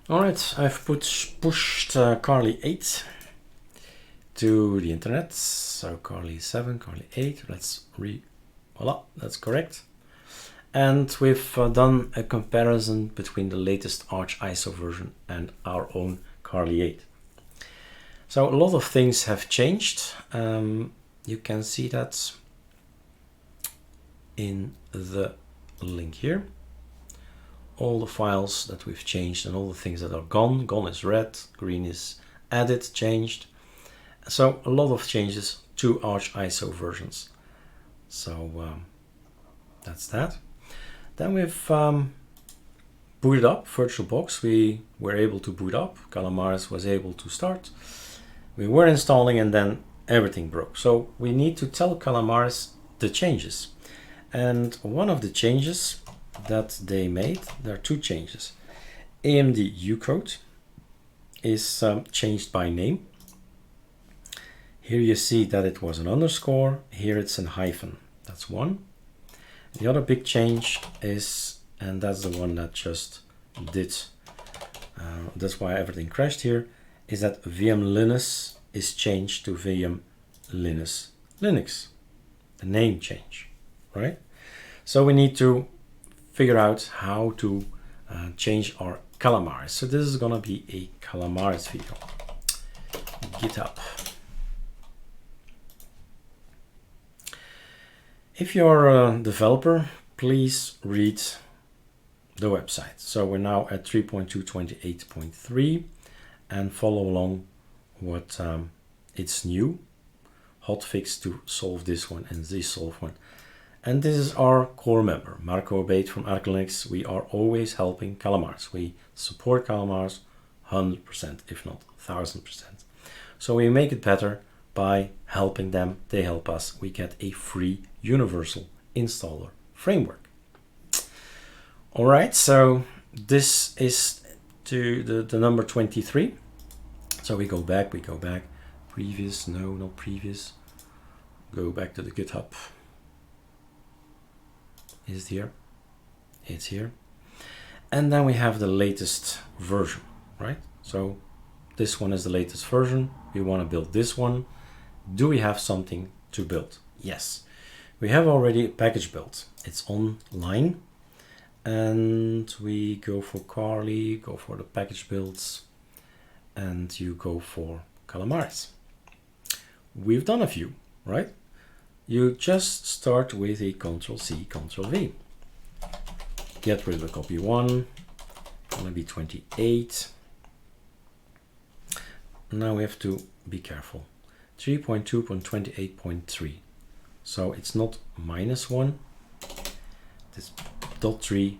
Alright, I've pushed Carli 8 to the internet. So Carli 7, Carli 8, voila, that's correct. And we've done a comparison between the latest Arch ISO version and our own Carli 8. So a lot of things have changed. You can see that in the link here. All the files that we've changed and all the things that are gone. Gone is red, green is added, changed. So a lot of changes to Arch ISO versions. So that's that. Then we've booted up VirtualBox. We were able to boot up. Calamares was able to start. We were installing and then everything broke. So we need to tell Calamares the changes. And one of the changes that they made, there are two changes. AMD Ucode is changed by name. Here you see that it was an underscore. Here it's an hyphen. That's one. The other big change is, and that's the one that just did, that's why everything crashed here, is that VM Linux is changed to VM Linux. The name change, right? So we need to figure out how to change our calamares. So this is gonna be a calamares video. GitHub. If you're a developer, please read the website. So we're now at 3.228.3 and follow along what it's new hotfix to solve this one and this solve one. And this is our core member, Marco Bate from ArcoLinux. We are always helping calamares. We support calamares 100%, if not 1000%. So we make it better by helping them. They help us. We get a free universal installer framework. All right, so this is to the number 23. So we go back, previous, no, not previous. Go back to the GitHub. Is it here? It's here. And then we have the latest version, right? So this one is the latest version. We want to build this one. Do we have something to build? Yes. We have already a package built. It's online. And we go for Carli, go for the package builds, and you go for calamares. We've done a few, right? You just start with a Ctrl+C, Ctrl+V. Get rid of copy 1, gonna be 28. Now we have to be careful. 3.2.28.3. So it's not -1, this .3,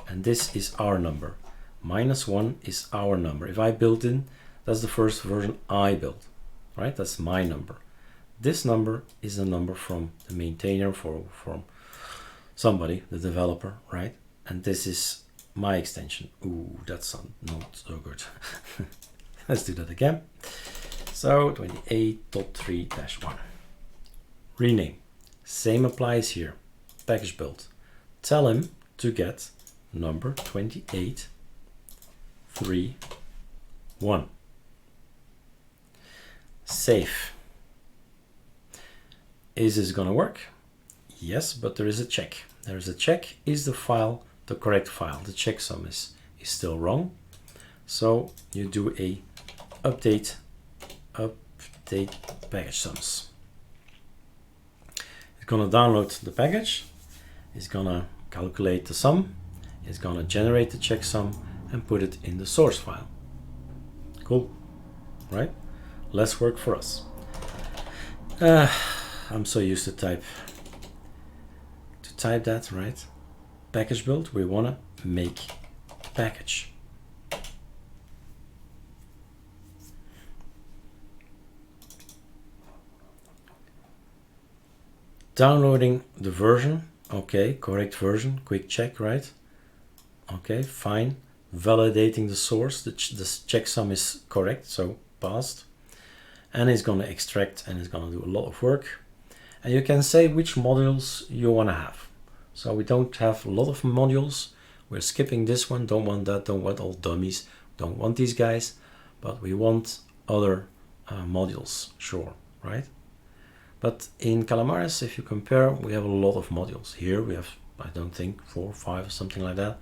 and this is our number. -1 is our number. If I build in, that's the first version I built, right? That's my number. This number is a number from the maintainer, from somebody, the developer, right? And this is my extension. Ooh, that's not so good. Let's do that again. So 28.3-1. Rename. Same applies here. Package build. Tell him to get number 28.3.1. Save. Is this gonna work? Yes, but there is a check. There is a check. Is the file the correct file? The checksum is still wrong. So you do a update package sums. It's gonna download the package. It's gonna calculate the sum. It's gonna generate the checksum and put it in the source file. Cool, right? Less work for us. I'm so used to type that, right? Package build, we wanna make package. Downloading the version, okay, correct version, quick check, right? Okay, fine. Validating the source, the checksum is correct, so passed. And it's gonna extract and it's gonna do a lot of work. And you can say which modules you wanna have. So we don't have a lot of modules. We're skipping this one, don't want that, don't want all dummies. don't want these guys, but we want other modules, sure, right? But in Calamares, if you compare, we have a lot of modules. Here we have, I don't think, 4 or 5 or something like that.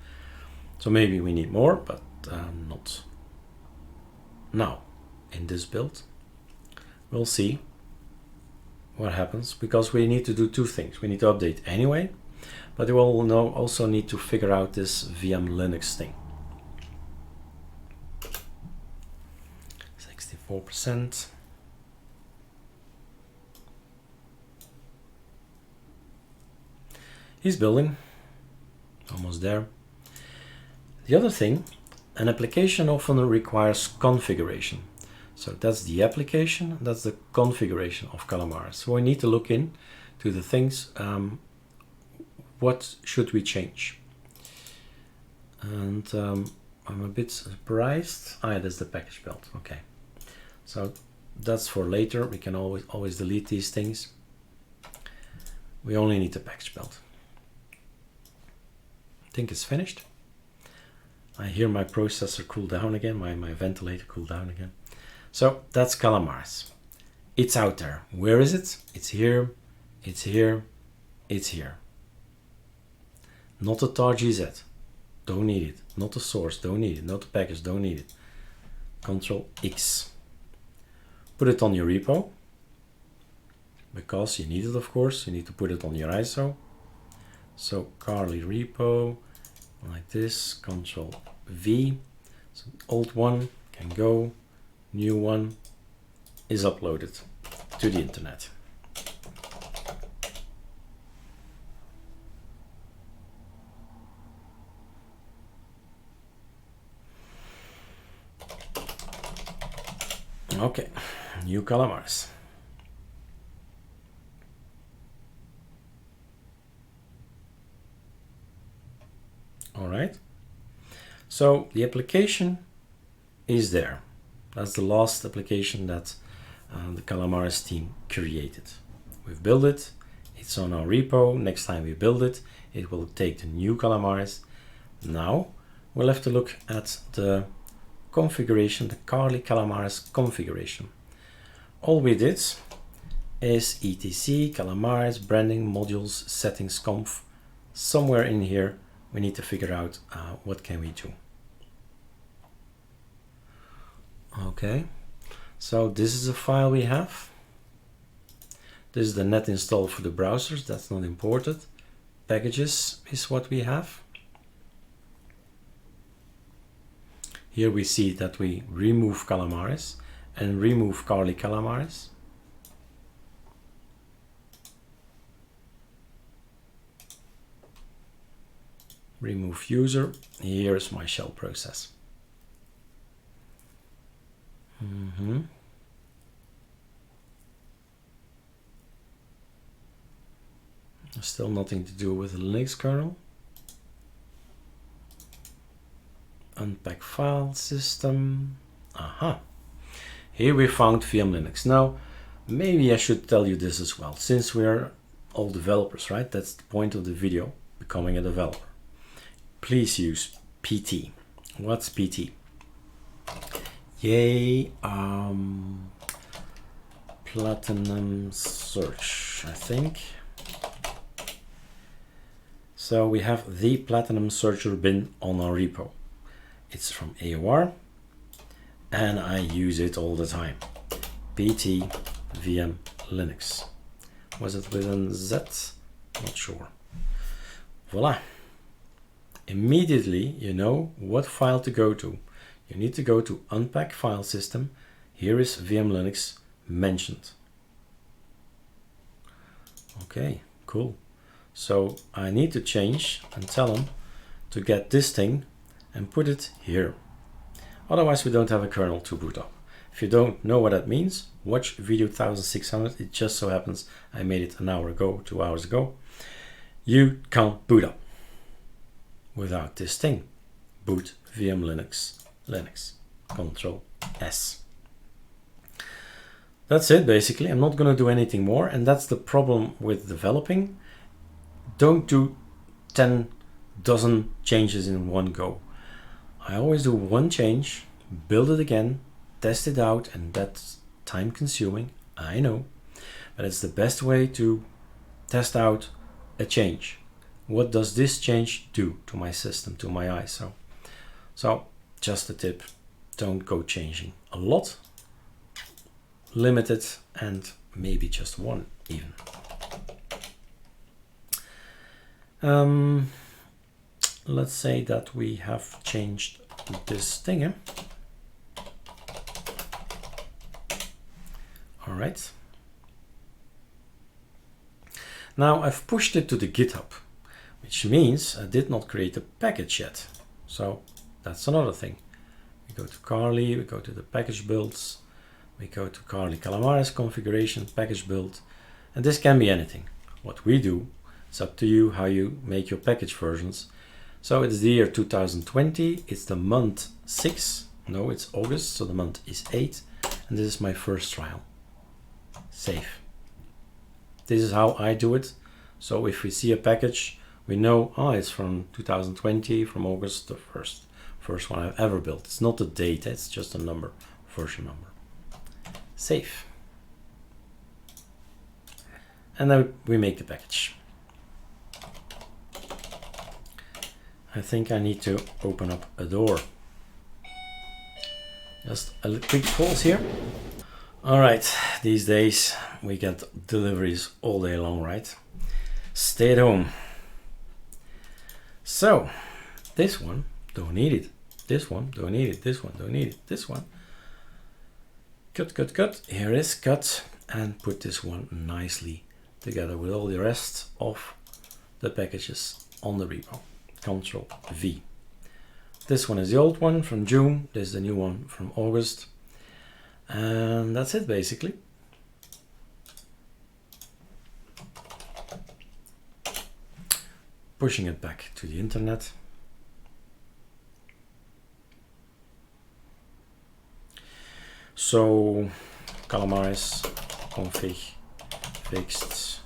So maybe we need more, but not now in this build. We'll see what happens, because we need to do 2 things. We need to update anyway, but we will also need to figure out this VM Linux thing. 64%. He's building, almost there. The other thing, an application often requires configuration. So that's the application, that's the configuration of Calamares. So we need to look in to the things, what should we change? And I'm a bit surprised. Ah, yeah, that's the package build, okay. So that's for later, we can always delete these things. We only need the package build. I think it's finished. I hear my processor cool down again, my ventilator cool down again. So that's Calamares. It's out there. Where is it? It's here, it's here, it's here. Not the tar.gz, don't need it. Not the source, don't need it. Not the package, don't need it. Control X. Put it on your repo, because you need it, of course. You need to put it on your ISO. So Carli repo, like this, Control V. So old one can go, new one is uploaded to the internet. Okay, new Calamares. All right, so the application is there. That's the last application that the Calamares team created. We've built it, it's on our repo. Next time we build it, it will take the new Calamares. Now we'll have to look at the configuration, the Carli Calamares configuration. All we did is etc Calamares branding modules settings conf. Somewhere in here we need to figure out what can we do. Okay, so this is a file we have. This is the net install for the browsers, that's not imported. Packages is what we have. Here we see that we remove Calamares and remove Carli Calamares. Remove user, here's my shell process. Still nothing to do with the Linux kernel. Unpack file system. Aha. Here we found VM Linux. Now, maybe I should tell you this as well, since we're all developers, right? That's the point of the video, becoming a developer. Please use PT. What's PT? Yay, Platinum Search, I think. So we have the Platinum Searcher bin on our repo. It's from AOR, and I use it all the time. PT VM Linux. Was it with a Z? Not sure. Voila. Immediately you know what file to go to. You need to go to Unpack File System. Here is VM Linux mentioned. Okay, cool. So I need to change and tell them to get this thing and put it here. Otherwise we don't have a kernel to boot up. If you don't know what that means, watch video 1600. It just so happens I made it an hour ago, 2 hours ago. You can't boot up without this thing. Boot VM Linux. Control S. That's it basically. I'm not going to do anything more, and that's the problem with developing. Don't do 10 dozen changes in one go. I always do one change, build it again, test it out, and that's time consuming, I know, but it's the best way to test out a change. What does this change do to my system, to my ISO? So just a tip, don't go changing a lot, limit it, and maybe just one even. Let's say that we have changed this thing. All right. Now I've pushed it to the GitHub, which means I did not create a package yet. So that's another thing. We go to Carli, we go to the package builds, we go to Carli calamares configuration, package build, and this can be anything. What we do, it's up to you how you make your package versions. So it's the year 2020, it's the month 6, no, it's August, so the month is 8, and this is my first trial. Save. This is how I do it. So if we see a package, we know, oh, it's from 2020, from August, the first one I've ever built. It's not the date, it's just a number, version number. Save. And then we make the package. I think I need to open up a door. Just a quick pause here. All right, these days we get deliveries all day long, right? Stay at home. So this one, don't need it. This one, don't need it. This one, don't need it. This one. Cut, cut, cut. Here is cut, and put this one nicely together with all the rest of the packages on the repo. Control V. This one is the old one from June. This is the new one from August. And that's it basically. Pushing it back to the internet. So calamares config fixed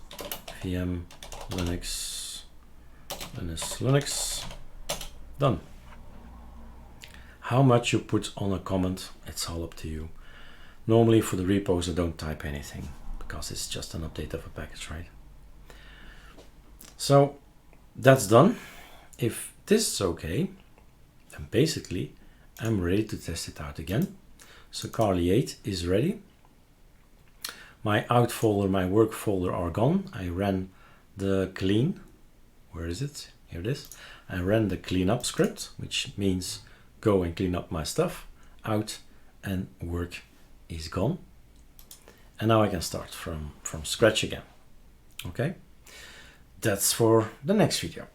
VM Linux done. How much you put on a comment, it's all up to you. Normally for the repos I don't type anything because it's just an update of a package, right? So that's done. If this is okay, then basically I'm ready to test it out again. So Carli 8 is ready. My out folder, my work folder are gone. I ran the clean. Where is it? Here it is. I ran the cleanup script, which means go and clean up my stuff. Out and work is gone. And now I can start from scratch again. Okay? That's for the next video.